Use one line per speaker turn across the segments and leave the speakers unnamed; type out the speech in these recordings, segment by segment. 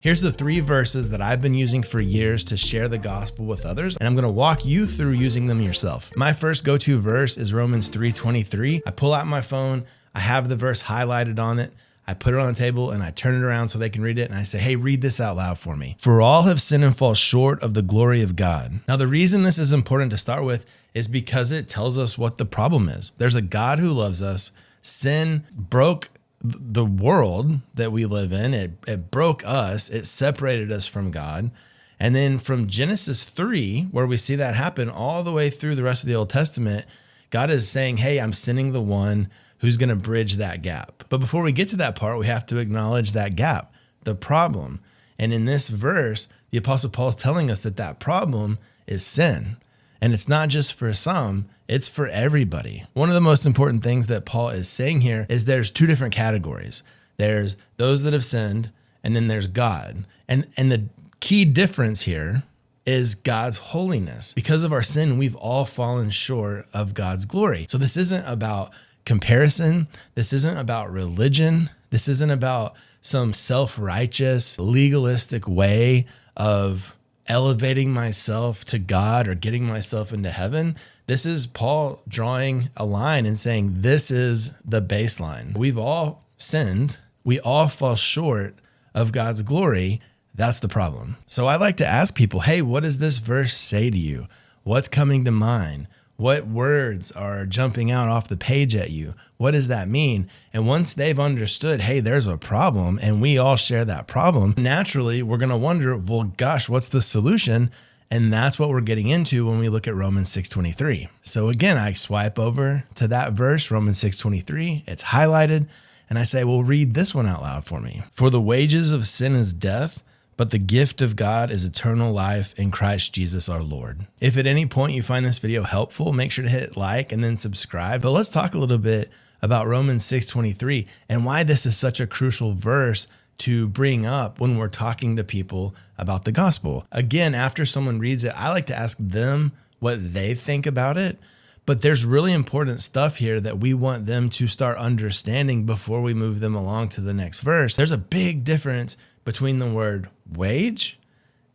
Here's the 3 verses that I've been using for years to share the gospel with others, and I'm gonna walk you through using them yourself. My first go-to verse is Romans 3:23. I pull out my phone, I have the verse highlighted on it, I put it on the table and I turn it around so they can read it, and I say, hey, read this out loud for me. For all have sinned and fall short of the glory of God. Now, the reason this is important to start with is because it tells us what the problem is. There's a God who loves us. Sin broke the world that we live in. It broke us. It separated us from God. And then from Genesis 3, where we see that happen all the way through the rest of the Old Testament, God is saying, hey, I'm sending the one who's going to bridge that gap. But before we get to that part, we have to acknowledge that gap, the problem. And in this verse, the Apostle Paul is telling us that that problem is sin. And it's not just for some, it's for everybody. One of the most important things that Paul is saying here is there's 2 different categories. There's those that have sinned, and then there's God. And the key difference here is God's holiness. Because of our sin, we've all fallen short of God's glory. So this isn't about comparison. This isn't about religion. This isn't about some self-righteous, legalistic way of elevating myself to God or getting myself into heaven. This is Paul drawing a line and saying, this is the baseline. We've all sinned. We all fall short of God's glory. That's the problem. So I like to ask people, hey, what does this verse say to you? What's coming to mind? What words are jumping out off the page at you? What does that mean? And once they've understood, hey, there's a problem and we all share that problem, naturally, we're going to wonder, well, gosh, what's the solution? And that's what we're getting into when we look at Romans 6:23. So again, I swipe over to that verse, Romans 6:23. It's highlighted. And I say, well, read this one out loud for me. For the wages of sin is death, but the gift of God is eternal life in Christ Jesus our Lord. If at any point you find this video helpful, make sure to hit like and then subscribe. But let's talk a little bit about Romans 6:23 and why this is such a crucial verse to bring up when we're talking to people about the gospel. Again, after someone reads it, I like to ask them what they think about it. But there's really important stuff here that we want them to start understanding before we move them along to the next verse. There's a big difference between the word wage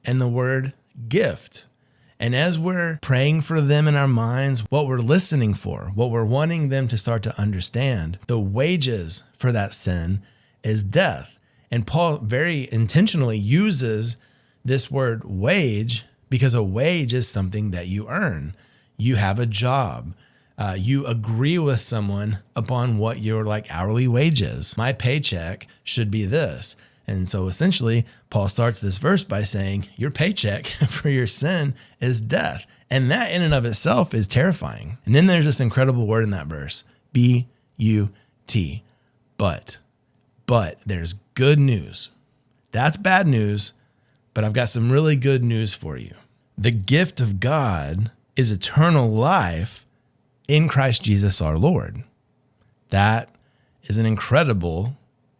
and the word gift. And as we're praying for them in our minds, what we're listening for, what we're wanting them to start to understand, the wages for that sin is death. And Paul very intentionally uses this word wage because a wage is something that you earn. You have a job. You agree with someone upon what your hourly wage is. My paycheck should be this. And so essentially, Paul starts this verse by saying, your paycheck for your sin is death. And that in and of itself is terrifying. And then there's this incredible word in that verse, B-U-T, but there's good news. That's bad news, but I've got some really good news for you. The gift of God is eternal life in Christ Jesus our Lord. That is an incredible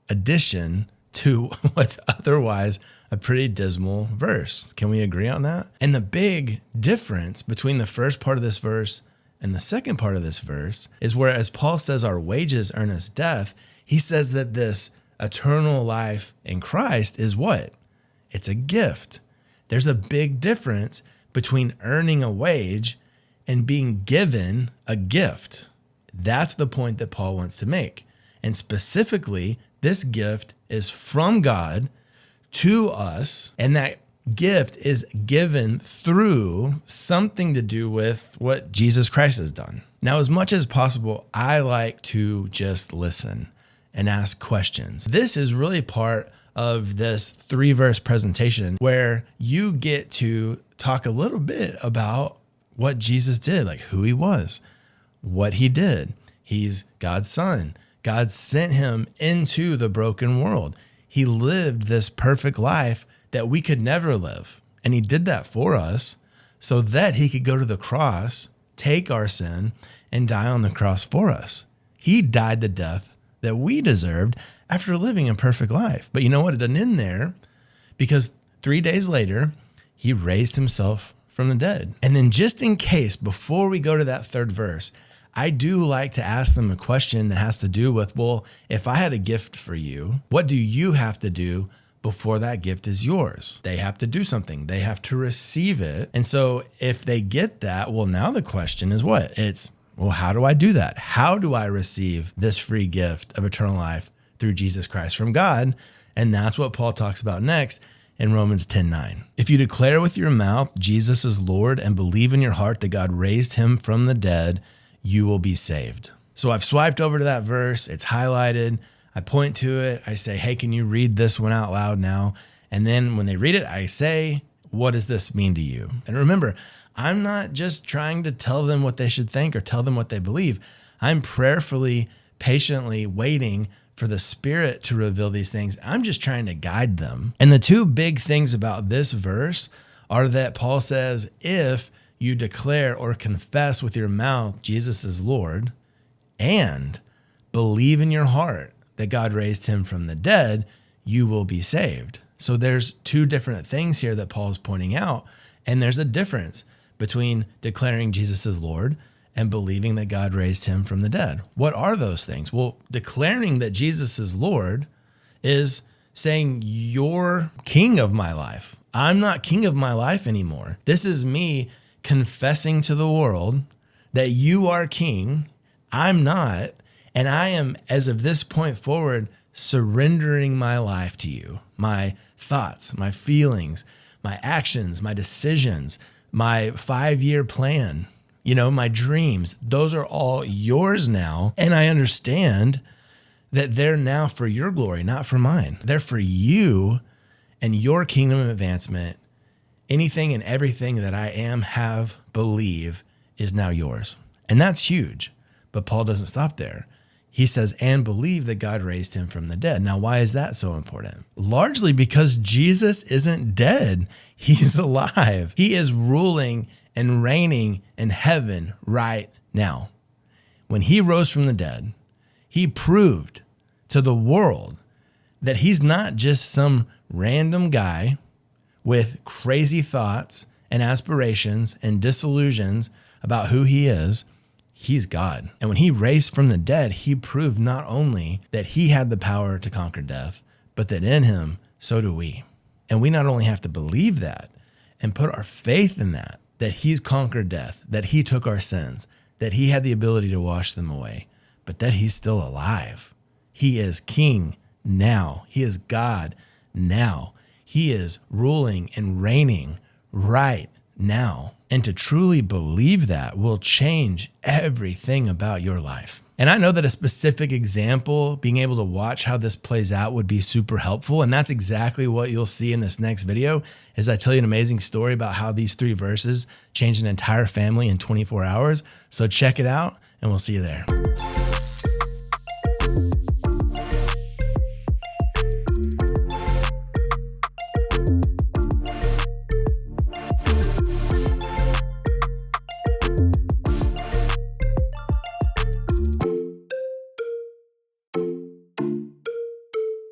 addition to what's otherwise a pretty dismal verse. Can we agree on that? And the big difference between the first part of this verse and the second part of this verse is whereas Paul says our wages earn us death, he says that this eternal life in Christ is what? It's a gift. There's a big difference between earning a wage and being given a gift. That's the point that Paul wants to make. And specifically, this gift is from God to us, and that gift is given through something to do with what Jesus Christ has done. Now, as much as possible, I like to just listen and ask questions. This is really part of this 3-verse presentation where you get to talk a little bit about what Jesus did, like who he was, what he did. He's God's son. God sent him into the broken world. He lived this perfect life that we could never live. And he did that for us so that he could go to the cross, take our sin, and die on the cross for us. He died the death that we deserved after living a perfect life. But you know what? It didn't end there, because 3 days later, he raised himself from the dead. And then just in case, before we go to that 3rd verse, I do like to ask them a question that has to do with, well, if I had a gift for you, what do you have to do before that gift is yours. They have to do something. They have to receive it. And so if they get that, well, now the question is what? It's, well, how do I do that? How do I receive this free gift of eternal life through Jesus Christ from God? And that's what Paul talks about next in Romans 10:9. If you declare with your mouth Jesus is Lord and believe in your heart that God raised him from the dead, you will be saved. So I've swiped over to that verse. It's highlighted. I point to it. I say, hey, can you read this one out loud now? And then when they read it, I say, what does this mean to you? And remember, I'm not just trying to tell them what they should think or tell them what they believe. I'm prayerfully, patiently waiting for the Spirit to reveal these things. I'm just trying to guide them. And the two big things about this verse are that Paul says, if you declare or confess with your mouth Jesus is Lord and believe in your heart that God raised him from the dead, you will be saved. So there's two different things here that Paul's pointing out. And there's a difference between declaring Jesus is Lord and believing that God raised him from the dead. What are those things? Well, declaring that Jesus is Lord is saying, you're king of my life. I'm not king of my life anymore. This is me confessing to the world that you are king. I'm not. And I am, as of this point forward, surrendering my life to you, my thoughts, my feelings, my actions, my decisions, my 5-year plan, my dreams. Those are all yours now. And I understand that they're now for your glory, not for mine. They're for you and your kingdom advancement. Anything and everything that I am, have, believe is now yours. And that's huge. But Paul doesn't stop there. He says, and believe that God raised him from the dead. Now, why is that so important? Largely because Jesus isn't dead. He's alive. He is ruling and reigning in heaven right now. When he rose from the dead, he proved to the world that he's not just some random guy with crazy thoughts and aspirations and disillusions about who he is. He's God. And when he raised from the dead, he proved not only that he had the power to conquer death, but that in him, so do we. And we not only have to believe that and put our faith in that he's conquered death, that he took our sins, that he had the ability to wash them away, but that he's still alive. He is king now. He is God now. He is ruling and reigning right now. And to truly believe that will change everything about your life. And I know that a specific example, being able to watch how this plays out, would be super helpful. And that's exactly what you'll see in this next video, as I tell you an amazing story about how these 3 verses changed an entire family in 24 hours. So check it out and we'll see you there.